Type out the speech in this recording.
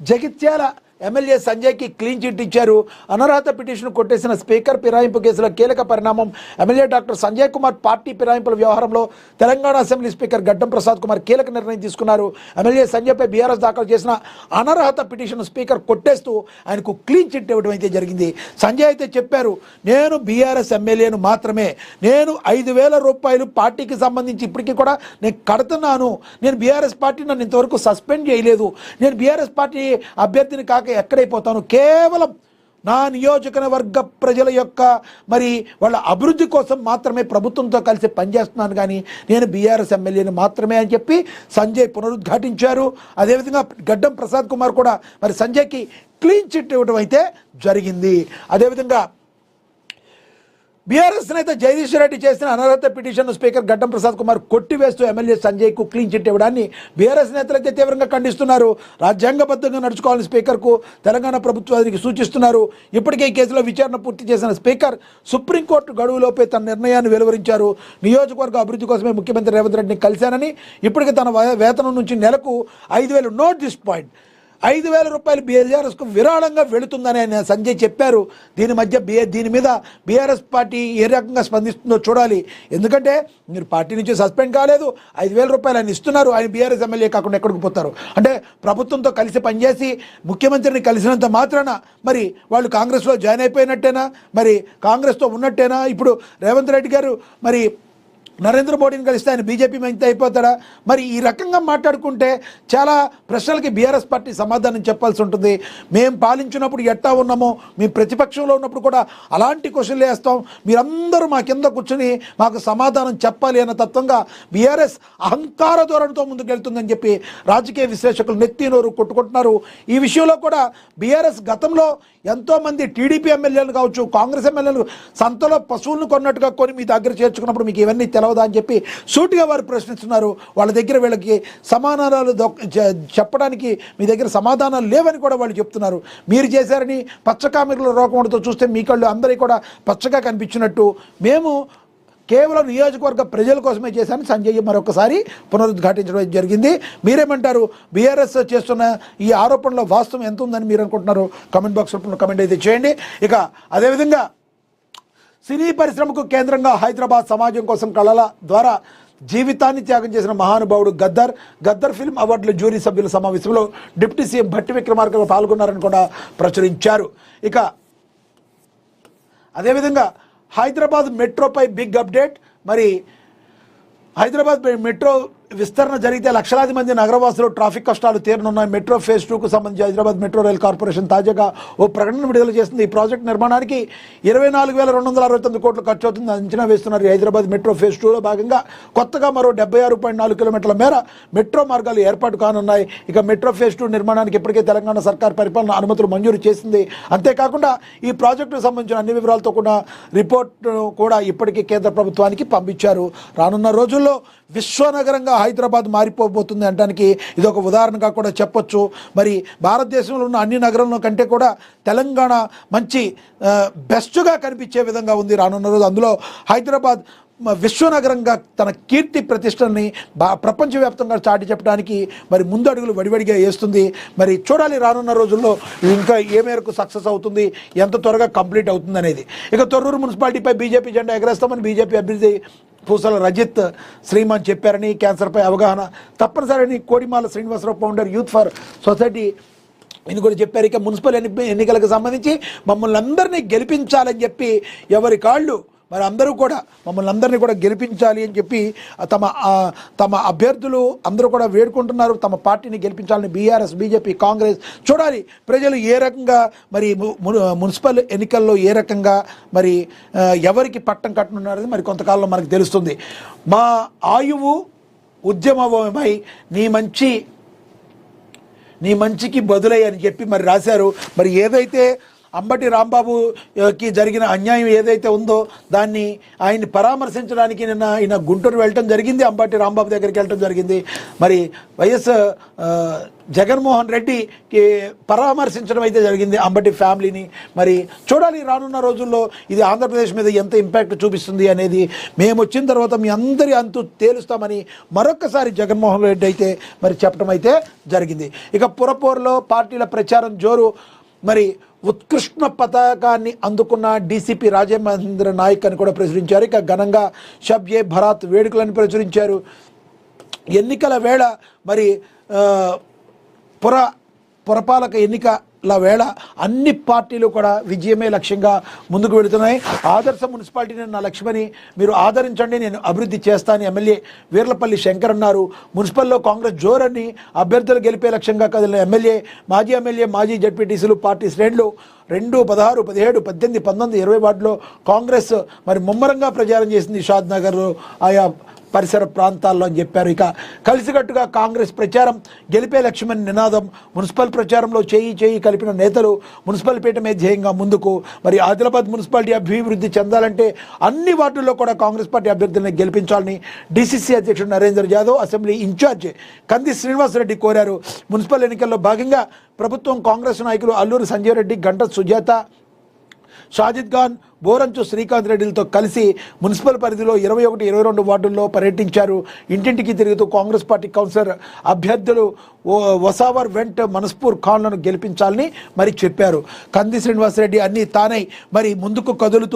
Jagtial MLA సంజయ్కి clean chit ఇచ్చారు. అనర్హత పిటిషన్ కొట్టేసిన స్పీకర్. ఫిరాయింపు కేసులో కీలక పరిణామం. MLA doctor Sanjay Kumar party ఫిరాయింపుల వ్యవహారంలో తెలంగాణ అసెంబ్లీ స్పీకర్ గడ్డం ప్రసాద్ కుమార్ కీలక నిర్ణయం తీసుకున్నారు. ఎమ్మెల్యే సంజయ్పై బీఆర్ఎస్ దాఖలు చేసిన అనర్హత పిటిషన్ స్పీకర్ కొట్టేస్తూ ఆయనకు క్లీన్ చిట్ ఇవ్వడం అయితే జరిగింది. సంజయ్ అయితే చెప్పారు, నేను బీఆర్ఎస్ ఎమ్మెల్యేను మాత్రమే, నేను 5,000 రూపాయలు పార్టీకి సంబంధించి ఇప్పటికీ కూడా నేను కడుతున్నాను. నేను బీఆర్ఎస్ పార్టీ నన్ను ఇంతవరకు సస్పెండ్ చేయలేదు. నేను బీఆర్ఎస్ పార్టీ అభ్యర్థిని కాక ఎక్కడైపోతాను, కేవలం నా నియోజకవర్గ ప్రజల యొక్క వాళ్ళ అభివృద్ధి కోసం మాత్రమే ప్రభుత్వంతో కలిసి పనిచేస్తున్నాను, కానీ నేను బీఆర్ఎస్ ఎమ్మెల్యేని మాత్రమే అని చెప్పి సంజయ్ పునరుద్ఘాటించారు. అదేవిధంగా గడ్డం ప్రసాద్ కుమార్ కూడా సంజయ్కి క్లీన్ చిట్ ఇవ్వడం అయితే జరిగింది. అదేవిధంగా బీఆర్ఎస్ నేత జగదీష్ రెడ్డి చేసిన అనర్హత పిటిషన్ స్పీకర్ గడ్డం ప్రసాద్ కుమార్ కొట్టివేస్తూ ఎమ్మెల్యే సంజయ్కు క్లీన్ చిట్ ఇవ్వడాన్ని బీఆర్ఎస్ నేతలైతే తీవ్రంగా ఖండిస్తున్నారు. రాజ్యాంగబద్ధంగా నడుచుకోవాలని స్పీకర్కు తెలంగాణ ప్రభుత్వానికి సూచిస్తున్నారు. ఇప్పటికే ఈ కేసులో విచారణ పూర్తి చేసిన స్పీకర్ సుప్రీంకోర్టు గడువులోపే తన నిర్ణయాన్ని వెలువరించారు. నియోజకవర్గ అభివృద్ధి కోసమే ముఖ్యమంత్రి రేవంత్ రెడ్డిని కలిశానని, ఇప్పటికే తన వేతనం నుంచి నెలకు 5,000 నోట్ దిస్ పాయింట్ 5,000 రూపాయలు బీఆర్ఎస్కు విరాళంగా వెళుతుందని ఆయన సంజయ్ చెప్పారు. దీని మీద బీఆర్ఎస్ పార్టీ ఏ రకంగా స్పందిస్తుందో చూడాలి. ఎందుకంటే మీరు పార్టీ నుంచి సస్పెండ్ కాలేదు, 5,000 రూపాయలు ఆయన ఇస్తున్నారు. ఆయన బీఆర్ఎస్ ఎమ్మెల్యే కాకుండా ఎక్కడికి పోతారు? అంటే ప్రభుత్వంతో కలిసి పనిచేసి ముఖ్యమంత్రిని కలిసినంత మాత్రాన వాళ్ళు కాంగ్రెస్లో జాయిన్ అయిపోయినట్టేనా? కాంగ్రెస్తో ఉన్నట్టేనా? ఇప్పుడు రేవంత్ రెడ్డి గారు నరేంద్ర మోడీని కలిస్తే ఆయన బీజేపీ మంచి అయిపోతాడా? ఈ రకంగా మాట్లాడుకుంటే చాలా ప్రశ్నలకి బీఆర్ఎస్ పార్టీ సమాధానం చెప్పాల్సి ఉంటుంది. మేము పాలించినప్పుడు ఎట్టా ఉన్నామో, మేము ప్రతిపక్షంలో ఉన్నప్పుడు కూడా అలాంటి క్వశ్చన్లు వేస్తాం, మీరందరూ మా కింద కూర్చొని మాకు సమాధానం చెప్పాలి అన్న తత్వంగా బీఆర్ఎస్ అహంకార ధోరణితో ముందుకెళ్తుందని చెప్పి రాజకీయ విశ్లేషకులు నెత్తినోరు కొట్టుకుంటున్నారు. ఈ విషయంలో కూడా బీఆర్ఎస్ గతంలో ఎంతోమంది టీడీపీ ఎమ్మెల్యేలు కావచ్చు, కాంగ్రెస్ ఎమ్మెల్యేలు సంతలో పశువులను కొన్నట్టుగా కొని మీ దగ్గర చేర్చుకున్నప్పుడు మీకు ఇవన్నీ తెలవదా అని చెప్పి సూటిగా వారు ప్రశ్నిస్తున్నారు. వాళ్ళ దగ్గర వీళ్ళకి సమాధానాలు చెప్పడానికి మీ దగ్గర సమాధానాలు లేవని కూడా వాళ్ళు చెప్తున్నారు. మీరు చేశారని పచ్చకామెరల రోకముడితో చూస్తే మీ కళ్ళు అందరికీ కూడా పచ్చగా కనిపించినట్టు, మేము కేవలం నియోజకవర్గ ప్రజల కోసమే చేశాను సంజయ్ మరొకసారి పునరుద్ఘాటించడం జరిగింది. మీరేమంటారు? బీఆర్ఎస్ చేస్తున్న ఈ ఆరోపణలో వాస్తవం ఎంత ఉందని మీరు అనుకుంటున్నారు? కమెంట్ బాక్స్లో కమెంట్ అయితే చేయండి. ఇక అదేవిధంగా సినీ పరిశ్రమకు కేంద్రంగా హైదరాబాద్ సమాజం కోసం కళల ద్వారా జీవితాన్ని త్యాగం చేసిన మహానుభావుడు గద్దర్ ఫిల్మ్ అవార్డుల జ్యూరీ సభ్యుల సమావేశంలో డిప్యూటీ సీఎం భట్టి విక్రమార్క పాల్గొన్నారని కూడా ప్రచురించారు. ఇక అదేవిధంగా హైదరాబాద్ మెట్రోపై బిగ్ అప్డేట్. హైదరాబాద్ మెట్రో విస్తరణ జరిగితే లక్షలాది మంది నగరవాసులు ట్రాఫిక్ కష్టాలు తీరనున్నాయి. మెట్రో ఫేజ్ 2కు సంబంధించి హైదరాబాద్ మెట్రో రైల్ కార్పొరేషన్ తాజాగా ఓ ప్రకటన విడుదల చేసింది. ఈ ప్రాజెక్టు నిర్మాణానికి 24,269 కోట్లు ఖర్చు అవుతుంది అంచనా వేస్తున్నారు. హైదరాబాద్ మెట్రో ఫేజ్ 2లో భాగంగా కొత్తగా మరో 76.4 కిలోమీటర్ల మేర మెట్రో మార్గాలు ఏర్పాటు కానున్నాయి. ఇక మెట్రో ఫేజ్ 2 నిర్మాణానికి ఇప్పటికే తెలంగాణ సర్కార్ పరిపాలన అనుమతులు మంజూరు చేసింది. అంతేకాకుండా ఈ ప్రాజెక్టుకు సంబంధించిన అన్ని వివరాలతో కూడా రిపోర్ట్ కూడా ఇప్పటికీ కేంద్ర ప్రభుత్వానికి పంపించారు. రానున్న రోజుల్లో విశ్వనగరంగా హైదరాబాద్ మారిపోబోతుంది అనడానికి ఇది ఒక ఉదాహరణగా కూడా చెప్పొచ్చు. భారతదేశంలో ఉన్న అన్ని నగరంలో కంటే కూడా తెలంగాణ మంచి బెస్ట్గా కనిపించే విధంగా ఉంది రానున్న రోజు. అందులో హైదరాబాద్ విశ్వనగరంగా తన కీర్తి ప్రతిష్టని ప్రపంచవ్యాప్తంగా చాటి చెప్పడానికి ముందడుగులు వడివడిగా వేస్తుంది. చూడాలి రానున్న రోజుల్లో ఇంకా ఏ మేరకు సక్సెస్ అవుతుంది, ఎంత త్వరగా కంప్లీట్ అవుతుంది అనేది. ఇక తొర్రూరు మున్సిపాలిటీపై బీజేపీ జెండా ఎగరేస్తామని బీజేపీ అభ్యర్థి పూసల రజిత్ శ్రీమాన్ చెప్పారని, క్యాన్సర్పై అవగాహన తప్పనిసరిని Kodimala Srinivasarao founder youth for society ఇది కూడా చెప్పారు. ఇక మున్సిపల్ ఎన్నికలకు సంబంధించి మమ్మల్ని అందరినీ గెలిపించాలని చెప్పి ఎవరి కాళ్ళు అందరూ కూడా మమ్మల్ని అందరినీ కూడా గెలిపించాలి అని చెప్పి తమ అభ్యర్థులు అందరూ కూడా వేడుకుంటున్నారు. తమ పార్టీని గెలిపించాలని బీఆర్ఎస్, బీజేపీ, కాంగ్రెస్ చూడాలి ప్రజలు ఏ రకంగా మున్సిపల్ ఎన్నికల్లో ఏ రకంగా ఎవరికి పట్టం కట్టనున్నారని కొంతకాలంలో మనకు తెలుస్తుంది. మా ఆయువు ఉద్యమమై నీ మంచికి బదులై అని చెప్పి రాశారు. ఏదైతే అంబటి రాంబాబుకి జరిగిన అన్యాయం ఏదైతే ఉందో దాన్ని ఆయన్ని పరామర్శించడానికి నిన్న ఈయన గుంటూరు వెళ్ళటం జరిగింది, అంబటి రాంబాబు దగ్గరికి వెళ్ళటం జరిగింది. మరి వైఎస్ జగన్మోహన్ రెడ్డికి పరామర్శించడం అయితే జరిగింది అంబటి ఫ్యామిలీని. మరి చూడాలి రానున్న రోజుల్లో ఇది ఆంధ్రప్రదేశ్ మీద ఎంత ఇంపాక్ట్ చూపిస్తుంది అనేది. మేము వచ్చిన తర్వాత మీ అందరి అంతు తేలుస్తామని మరొకసారి జగన్మోహన్ రెడ్డి అయితే మరి చెప్పడం అయితే జరిగింది. ఇక పురపోరులో పార్టీల ప్రచారం జోరు. మరి ఉత్కృష్ణ పతాకాన్ని అందుకున్న డీసీపీ రాజేంద్ర నాయక్ అని కూడా ప్రచురించారు. ఇక ఘనంగా షబ్-ఏ బరాత్ వేడుకలను ప్రచురించారు. ఎన్నికల వేళ మరి పురపాలక ఎన్నికల వేళ అన్ని పార్టీలు కూడా విజయమే లక్ష్యంగా ముందుకు వెళుతున్నాయి. ఆదర్శ మున్సిపాలిటీని నా లక్ష్యమని మీరు ఆదరించండి, నేను అభివృద్ధి చేస్తానని ఎమ్మెల్యే వీర్లపల్లి శంకర్ అన్నారు. మున్సిపల్లో కాంగ్రెస్ జోరని అభ్యర్థులు గెలిపే లక్ష్యంగా కదిలిన ఎమ్మెల్యే, మాజీ జడ్పీటీసీలు పార్టీ శ్రేణులు 2, 16, 17, 18, 19, 20 వార్డులో కాంగ్రెస్ మరి ముమ్మరంగా ప్రచారం చేసింది. షాద్ నగర్ ఆయా పరిసర ప్రాంతాల్లో అని చెప్పారు. ఇక కలిసికట్టుగా కాంగ్రెస్ ప్రచారం గెలిపే లక్ష్యమని నినాదం. మున్సిపల్ ప్రచారంలో చేయి కలిపిన నేతలు మున్సిపల్ పీఠమే ధ్యేయంగా ముందుకు. మరి ఆదిలాబాద్ మున్సిపాలిటీ అభివృద్ధి చెందాలంటే అన్ని వార్డుల్లో కూడా కాంగ్రెస్ పార్టీ అభ్యర్థులను గెలిపించాలని డీసీసీ అధ్యక్షుడు నరేందర్ యాదవ్, అసెంబ్లీ ఇన్ఛార్జ్ కంది శ్రీనివాసరెడ్డి కోరారు. మున్సిపల్ ఎన్నికల్లో భాగంగా ప్రభుత్వం కాంగ్రెస్ నాయకులు అల్లూరి సంజయ్ రెడ్డి, గంట సుజాత, షాజిద్ ఖాన్, బోరంచు శ్రీకాంత్ రెడ్డిలతో కలిసి మున్సిపల్ పరిధిలో 21, 22 వార్డుల్లో పర్యటించారు. ఇంటింటికి తిరుగుతూ కాంగ్రెస్ పార్టీ కౌన్సిలర్ అభ్యర్థులు వసావర్ వెంట్, మనస్పూర్ ఖాన్లను గెలిపించాలని మరి చెప్పారు. కంది శ్రీనివాసరెడ్డి అన్నీ తానై మరి ముందుకు కదులుతూ